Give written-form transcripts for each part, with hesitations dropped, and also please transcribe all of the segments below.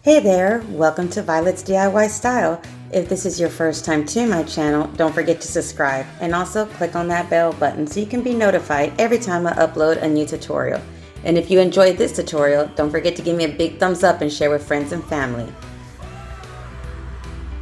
Hey there, welcome to Violet's DIY Style. If this is your first time to my channel, don't forget to subscribe and also click on that bell button so you can be notified every time I upload a new tutorial. And if you enjoyed this tutorial, don't forget to give me a big thumbs up and share with friends and family.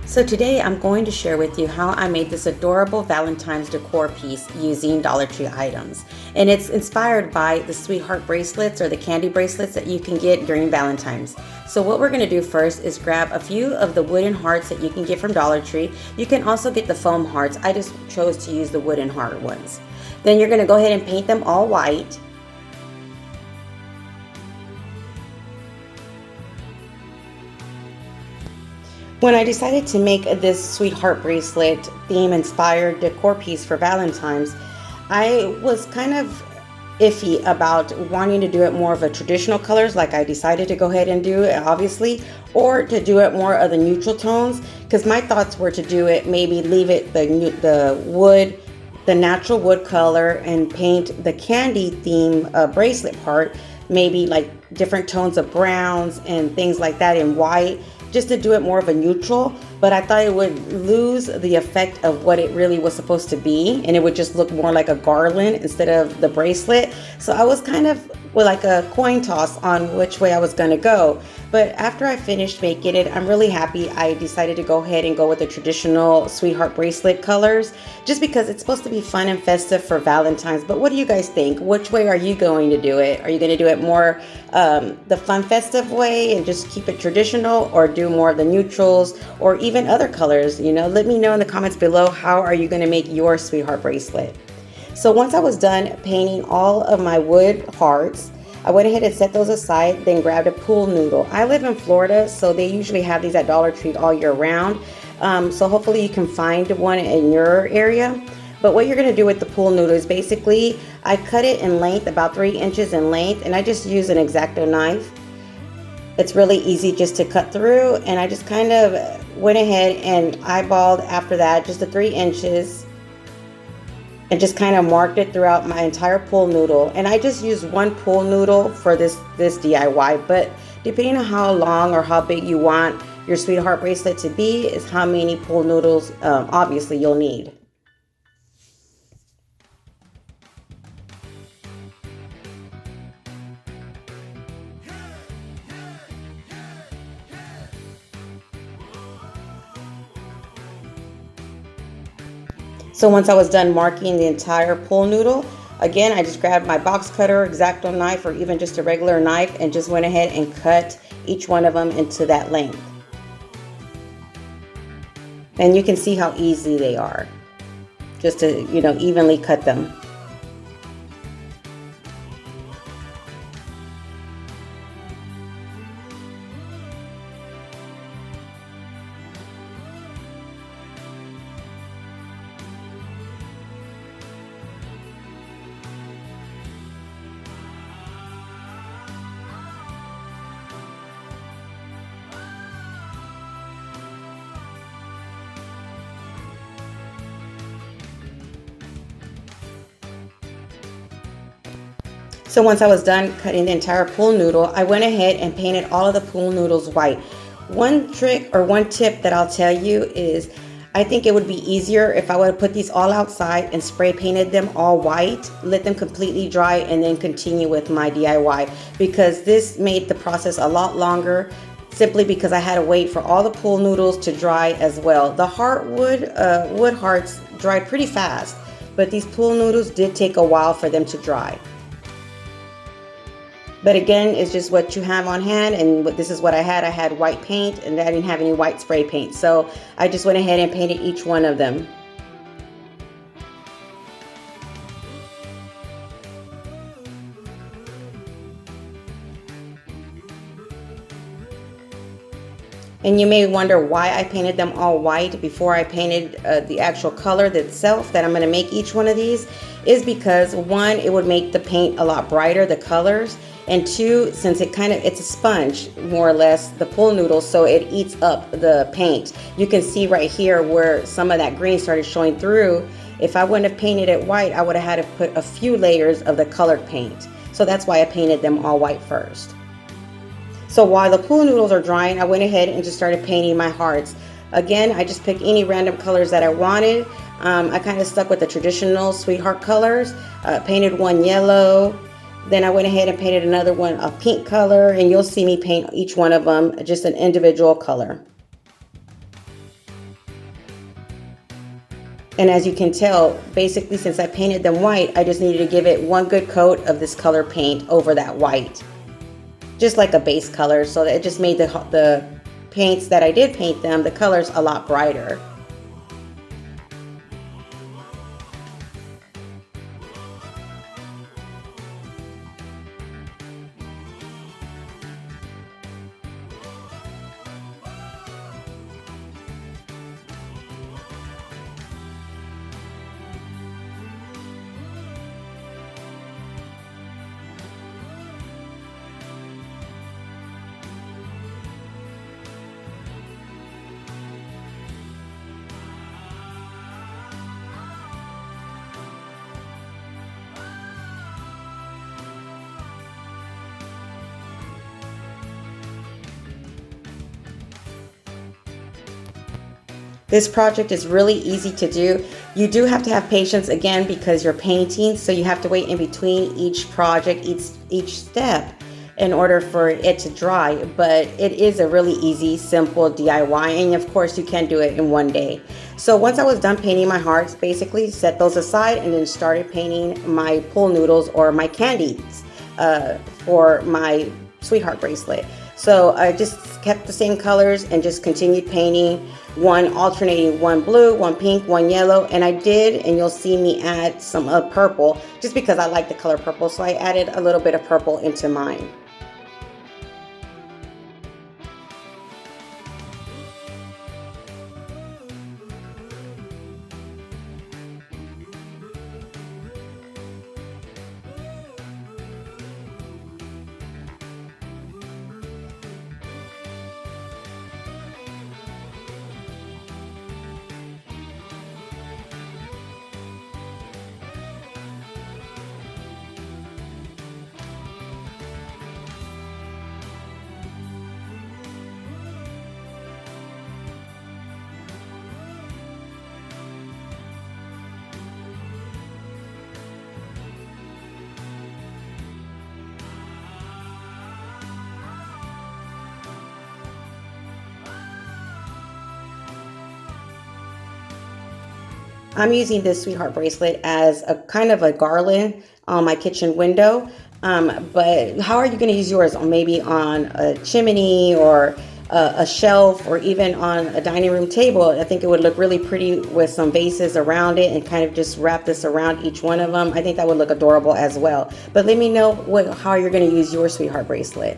So today I'm going to share with you how I made this adorable Valentine's decor piece using Dollar Tree items. And it's inspired by the sweetheart bracelets or the candy bracelets that you can get during Valentine's. So what we're going to do first is grab a few of the wooden hearts that you can get from Dollar Tree. You can also get the foam hearts. I just chose to use the wooden heart ones. Then you're going to go ahead and paint them all white. When I decided to make this sweetheart bracelet theme inspired decor piece for Valentine's, I was kind of iffy about wanting to do it more of a traditional colors like I decided to go ahead and do it, obviously, or to do it more of the neutral tones, because my thoughts were to do it, maybe leave it the wood, the natural wood color, and paint the candy theme bracelet part, maybe like different tones of browns and things like that in white, just to do it more of a neutral. But I thought it would lose the effect of what it really was supposed to be, and it would just look more like a garland instead of the bracelet. So I was kind of like a coin toss on which way I was going to go. But after I finished making it, I'm really happy I decided to go ahead and go with the traditional sweetheart bracelet colors, just because it's supposed to be fun and festive for Valentine's. But what do you guys think? Which way are you going to do it? Are you going to do it more the fun festive way and just keep it traditional, or do more of the neutrals or even other colors? You know, let me know in the comments below, how are you going to make your sweetheart bracelet? So once I was done painting all of my wood hearts, I went ahead and set those aside, then grabbed a pool noodle. I live in Florida, so they usually have these at Dollar Tree all year round. So hopefully you can find one in your area. But what you're going to do with the pool noodle is basically, I cut it in length, about 3 inches in length, and I just use an X-Acto knife. It's really easy just to cut through, and I just kind of went ahead and eyeballed after that just the 3 inches, and just kind of marked it throughout my entire pool noodle. And I just used one pool noodle for this DIY, but depending on how long or how big you want your sweetheart bracelet to be is how many pool noodles obviously you'll need. So once I was done marking the entire pool noodle, again, I just grabbed my box cutter, X-Acto knife, or even just a regular knife, and just went ahead and cut each one of them into that length. And you can see how easy they are, just to, you know, evenly cut them. So once I was done cutting the entire pool noodle, I went ahead and painted all of the pool noodles white. One trick or one tip that I'll tell you is, I think it would be easier if I would have put these all outside and spray painted them all white, let them completely dry, and then continue with my DIY, because this made the process a lot longer, simply because I had to wait for all the pool noodles to dry as well. The wood hearts dried pretty fast, but these pool noodles did take a while for them to dry. But again, it's just what you have on hand, and this is what I had. I had white paint, and I didn't have any white spray paint. So I just went ahead and painted each one of them. And you may wonder why I painted them all white before I painted the actual color itself that I'm going to make each one of these, is because one, it would make the paint a lot brighter, the colors, and two, since it's a sponge, more or less, the pool noodle, so it eats up the paint. You can see right here where some of that green started showing through. If I wouldn't have painted it white, I would have had to put a few layers of the colored paint. So that's why I painted them all white first. So while the pool noodles are drying, I went ahead and just started painting my hearts. Again, I just picked any random colors that I wanted. I kind of stuck with the traditional sweetheart colors. Painted one yellow. Then I went ahead and painted another one a pink color, and you'll see me paint each one of them just an individual color. And as you can tell, basically since I painted them white, I just needed to give it one good coat of this color paint over that white. Just like a base color, so that it just made the paints that I did paint them, the colors a lot brighter. This project is really easy to do. You do have to have patience again because you're painting, so you have to wait in between each project, each step in order for it to dry. But it is a really easy, simple DIY, and of course you can do it in one day. So once I was done painting my hearts, basically set those aside and then started painting my pool noodles or my candies for my sweetheart bracelet. So I just kept the same colors and just continued painting, alternating one blue, one pink, one yellow, and I did, and you'll see me add some purple just because I like the color purple, so I added a little bit of purple into mine. I'm using this sweetheart bracelet as a kind of a garland on my kitchen window. But how are you going to use yours? Maybe on a chimney or a shelf or even on a dining room table. I think it would look really pretty with some vases around it and kind of just wrap this around each one of them. I think that would look adorable as well. But let me know how you're going to use your sweetheart bracelet.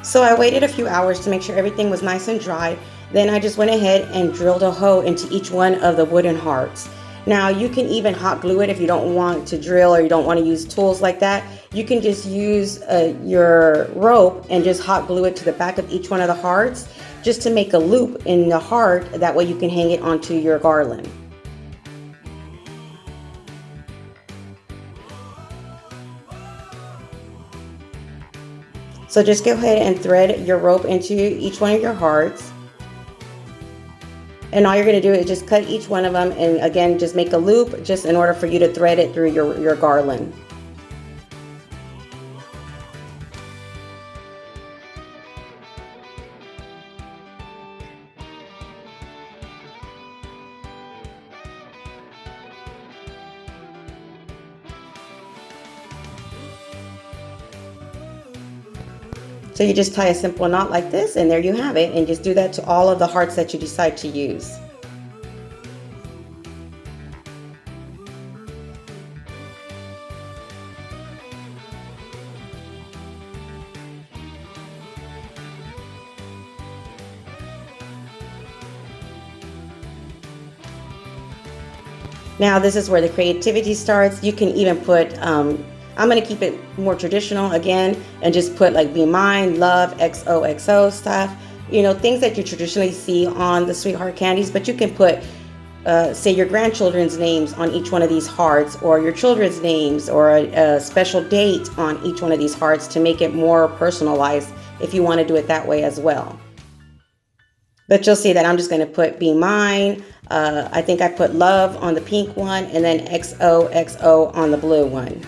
So I waited a few hours to make sure everything was nice and dry. Then I just went ahead and drilled a hole into each one of the wooden hearts. Now you can even hot glue it if you don't want to drill or you don't want to use tools like that. You can just use your rope and just hot glue it to the back of each one of the hearts just to make a loop in the heart. That way you can hang it onto your garland. So just go ahead and thread your rope into each one of your hearts. And all you're going to do is just cut each one of them and again just make a loop just in order for you to thread it through your garland. So you just tie a simple knot like this and there you have it, and just do that to all of the hearts that you decide to use. Now this is where the creativity starts. You can even put, I'm going to keep it more traditional again and just put like be mine, love, XOXO stuff. You know, things that you traditionally see on the sweetheart candies, but you can put, say your grandchildren's names on each one of these hearts, or your children's names, or a special date on each one of these hearts to make it more personalized if you want to do it that way as well. But you'll see that I'm just going to put be mine. I think I put love on the pink one and then XOXO on the blue one.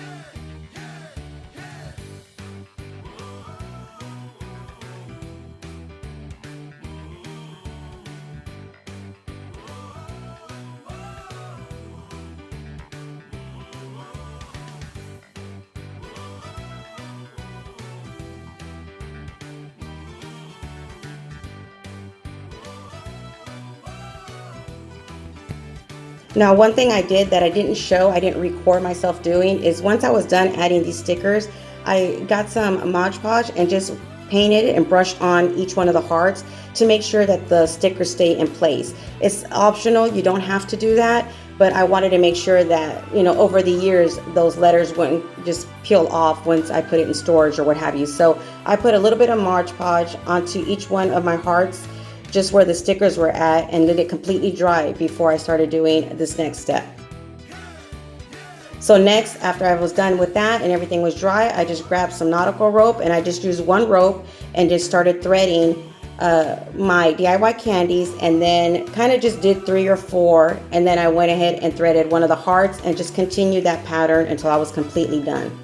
Now, one thing I did that I didn't show, I didn't record myself doing, is once I was done adding these stickers, I got some Mod Podge and just painted it and brushed on each one of the hearts to make sure that the stickers stay in place. It's optional, you don't have to do that, but I wanted to make sure that, you know, over the years, those letters wouldn't just peel off once I put it in storage or what have you. So I put a little bit of Mod Podge onto each one of my hearts, just where the stickers were at, and let it completely dry before I started doing this next step. So next, after I was done with that and everything was dry, I just grabbed some nautical rope and I just used one rope and just started threading my DIY candies, and then kind of just did 3 or 4, and then I went ahead and threaded one of the hearts and just continued that pattern until I was completely done.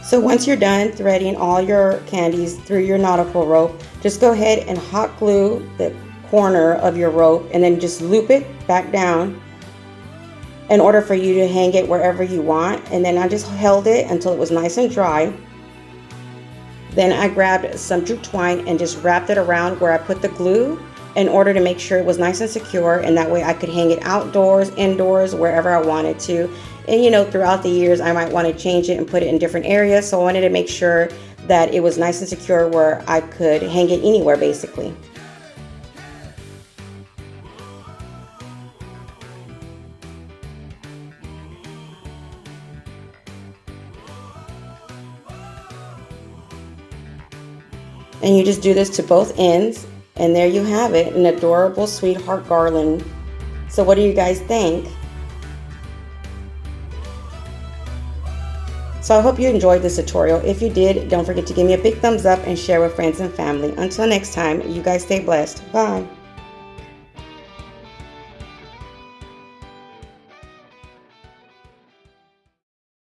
So once you're done threading all your candies through your nautical rope, just go ahead and hot glue the corner of your rope and then just loop it back down in order for you to hang it wherever you want. And then I just held it until it was nice and dry. Then I grabbed some jute twine and just wrapped it around where I put the glue in order to make sure it was nice and secure, and that way I could hang it outdoors, indoors, wherever I wanted to. And you know, throughout the years I might want to change it and put it in different areas, so I wanted to make sure that it was nice and secure where I could hang it anywhere basically. And you just do this to both ends, and there you have it, an adorable sweetheart garland. So what do you guys think? So I hope you enjoyed this tutorial. If you did, don't forget to give me a big thumbs up and share with friends and family. Until next time, you guys stay blessed. Bye.